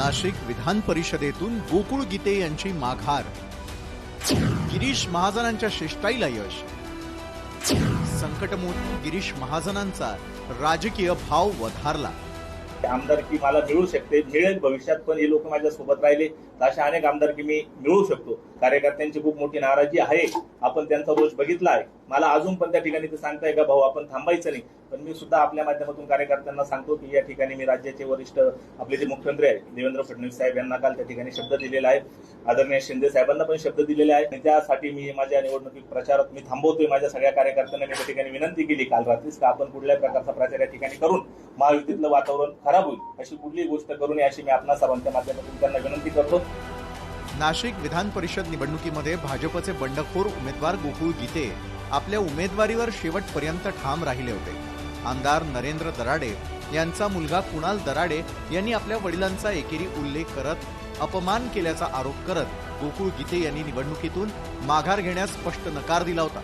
नाशिक विधान परिषदेतून गोकुळ गीते यांची माघार, गिरीश महाजनांच्या शिष्टाईला यश, संकटमोड गिरीश महाजनांचा राजकीय भाव वधारला। आमदारकी मला मिळू शकते, मिळेल भविष्यात, पण हे लोक माझ्या सोबत राहिले तर अशा अनेक आमदारकी मी मिळवू शकतो। कार्यकर्त्यांची खूप मोठी नाराजी आहे, आपण त्यांचा रोष बघितला आहे। मला अजून पण त्या ठिकाणी ते सांगताय का भाऊ आपण थांबायचं नाही, पण मी सुद्धा आपल्या माध्यमातून कार्यकर्त्यांना सांगतो की या ठिकाणी मी राज्याचे वरिष्ठ आपले जे मुख्यमंत्री आहेत देवेंद्र फडणवीस साहेब यांना काल त्या ठिकाणी शब्द दिलेला आहे, आदरणीय शिंदे साहेबांना पण शब्द दिलेले आहे आणि त्यासाठी मी माझ्या निवडणुकी प्रचारात मी थांबवतोय। माझ्या सगळ्या कार्यकर्त्यांना मी त्या ठिकाणी विनंती केली काल रात्रीच का आपण कुठल्याही प्रकारचा प्रचार या ठिकाणी करून महायुतीतलं वातावरण खराब होईल अशी कुठलीही गोष्ट करू नये अशी मी आपल्या सर्वांच्या माध्यमातून त्यांना विनंती करतो। नाशिक विधान परिषद निवडणुकीमध्ये भाजपचे बंडखोर उमेदवार गोकुळ गीते आपल्या उमेदवारीवर शेवटपर्यंत ठाम राहिले होते। आमदार नरेंद्र दराडे यांचा मुलगा कुणाल दराडे यांनी आपल्या वडिलांचा एकेरी उल्लेख करत अपमान केल्याचा आरोप करत गोकुळ गीते यांनी निवडणुकीतून माघार घेण्यास स्पष्ट नकार दिला होता।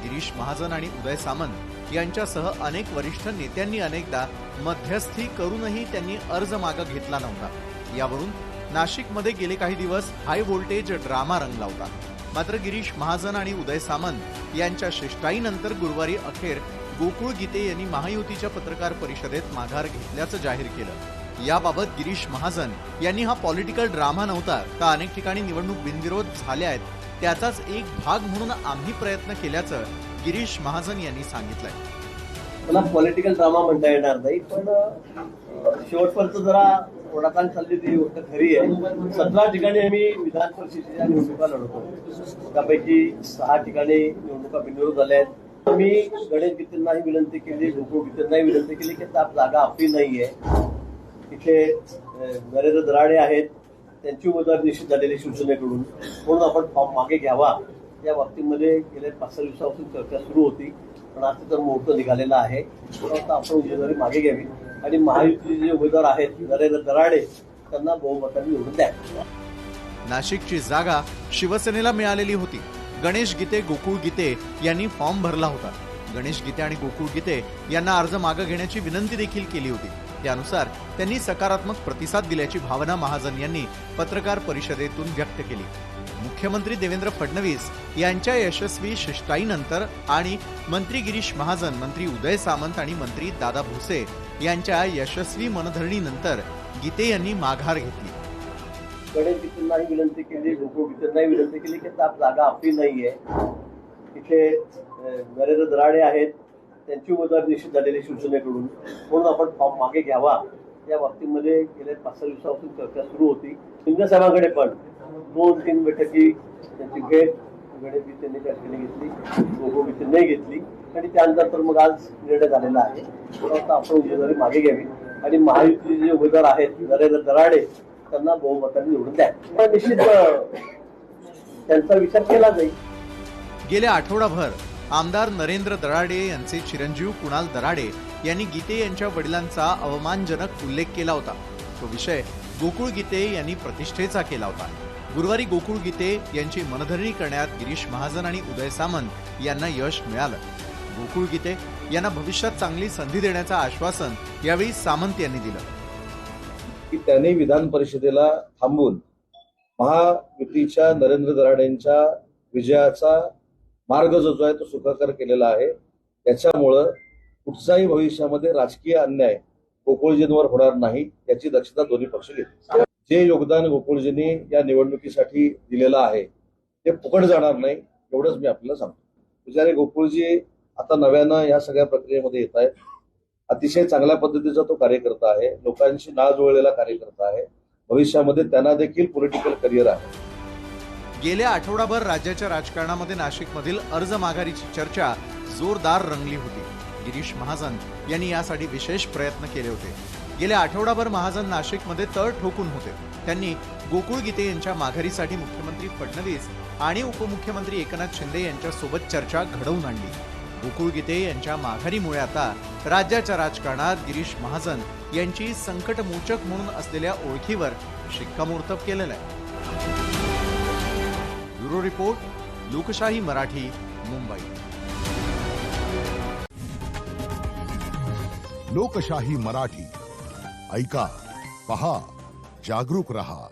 गिरीश महाजन आणि उदय सामंत यांच्यासह अनेक वरिष्ठ नेत्यांनी अनेकदा मध्यस्थी करूनही त्यांनी अर्ज मागे घेतला नव्हता। यावरून नाशिकमध्ये गेले काही दिवस हाय व्होल्टेज ड्रामा रंगला होता। मात्र गिरीश महाजन आणि उदय सामंत यांच्या शिष्टाईनंतर गुरुवारी अखेर गोकुळ गीते यांनी महायुतीच्या पत्रकार परिषदेत माघार घेतल्याचं जाहीर केलं। याबाबत गिरीश महाजन यांनी हा पॉलिटिकल ड्रामा नव्हता तर अनेक ठिकाणी निवडणूक बिनविरोध झाल्या आहेत, त्याचाच एक भाग म्हणून आम्ही प्रयत्न केल्याचं गिरीश महाजन यांनी सांगितलंय। मला पॉलिटिकल ड्रामा म्हणता येणार नाही, पण शेवटपर्यंत जरा ओढाताण चालली ती गोष्ट खरी आहे। 17 ठिकाणी आम्ही विधान परिषदेच्या निवडणुका लढवतो, त्यापैकी 6 ठिकाणी निवडणुका बिनविरोध झाल्या आहेत। मी गणेश गीतेंनाही विनंती केली, गोकुळ गीतेंनाही विनंती केली की त्या जागा आपली नाहीये, इथे नरेंद्र दराडे आहेत, त्यांची उमेदवारी निश्चित झालेली शिवसेनेकडून, म्हणून आपण फॉर्म मागे घ्यावा। या बाबतीमध्ये गेल्या 5-6 दिवसापासून चर्चा सुरू होती, पण आज तर मुहूर्त निघालेला आहे, आता आपण उमेदवारी मागे घ्यावी आणि महायुतीचे जे उमेदवार आहेत नरेंद्र दराडे त्यांना बहुमताने निवडून द्या। नाशिकची जागा शिवसेनेला मिळालेली होती। गणेश गीते गोकुळ गीते यांनी फॉर्म भरला होता। गणेश गीते आणि गोकुळ गीते यांना अर्ज मागे घेण्याची विनंती देखील केली होती। त्यानुसार त्यांनी सकारात्मक प्रतिसाद दिल्याची भावना महाजन यांनी पत्रकार परिषदेतून व्यक्त केली। मुख्यमंत्री देवेंद्र फडणवीस यांच्या यशस्वी शिष्टाईनंतर आणि मंत्री गिरीश महाजन, मंत्री उदय सामंत आणि मंत्री दादा भुसे यांच्या यशस्वी मनधरणीनंतर गीते यांनी माघार घेतली। गणेश गीतेंनाही विनंती केली, गोकुळ गीतेंनाही विनंती केली की त्या जागा आपली नाहीये, इथे नरेंद्र दराडे आहेत, त्यांची उमेदवारी निश्चित झालेली शिवसेनेकडून, म्हणून आपण फॉर्म मागे घ्यावा। या बाबतीमध्ये गेल्या 5-6 दिवसापासून चर्चा सुरू होती। शिंदे साहेबांकडे पण 2-3 बैठकी त्यांची भेट गणेश गीतेंनी त्या ठिकाणी घेतली, गोकुळ गीतेंनाही घेतली आणि त्यानंतर तर मग आज निर्णय झालेला आहे, आता आपण उमेदवारी मागे घ्यावी आणि महायुतीचे जे उमेदवार आहेत नरेंद्र दराडे त्यांना बहुमताने निवडून द्या। निश्चित त्यांचा विचार केला जाईल। गेल्या आठवडाभर आमदार नरेंद्र दराडे यांचे चिरंजीव कुणाल दराडे यांनी गीते यांच्या वडिलांचा अवमानजनक उल्लेख केला होता। तो विषय गोकुळ गीते यांनी प्रतिष्ठेचा केला होता। गुरुवारी गोकुळ गीते यांची मनधरणी करण्यात गिरीश महाजन आणि उदय सामंत यांना यश मिळालं। गोकुळ गीते यांना भविष्यात चांगली संधी देण्याचं आश्वासन यावेळी सामंत यांनी दिलं की त्यांनी विधान परिषदेला थांबून महायुतीच्या नरेंद्र दराडेंच्या विजयाचा मार्ग जो आहे तो सुखकर केलेला आहे। याच्यामुळं कुठचाही भविष्यामध्ये राजकीय अन्याय गोकुळजींवर होणार नाही याची दक्षता दोन्ही पक्ष घेतील। जे योगदान गोकुळजींनी या निवडणुकीसाठी दिलेलं आहे ते फुकट जाणार नाही, एवढंच मी आपल्याला सांगतो। बिचारे गोकुळजी आता नव्यानं या सगळ्या प्रक्रियेमध्ये येत आहेत। अतिशय चांगल्या पद्धतीचा तो कार्यकर्ता आहे, लोकांशी नाळ जुळलेला कार्यकर्ता आहे, भविष्यामध्ये त्यांना देखील पॉलिटिकल करिअर आहे। गेल्या आठवडाभर राज्याच्या राजकारणामध्ये नाशिकमधील अर्ज माघारीची चर्चा जोरदार रंगली होती। गिरीश महाजन यांनी यासाठी विशेष प्रयत्न केले होते। गेल्या आठवडाभर महाजन नाशिकमध्ये तळ ठोकून होते। त्यांनी गोकुळ गीते यांच्या माघारीसाठी मुख्यमंत्री फडणवीस आणि उपमुख्यमंत्री एकनाथ शिंदे यांच्यासोबत चर्चा घडवून आणली। गोकुळ गीते यांच्या माघारीमुळे आता राज्याच्या राजकारणात गिरीश महाजन यांची संकटमोचक म्हणून असलेल्या ओळखीवर शिक्कामोर्तब केलेलं आहे। ब्युरो रिपोर्ट, लोकशाही मराठी, मुंबई। लोकशाही मराठी, ऐका, पहा, जागरूक रहा.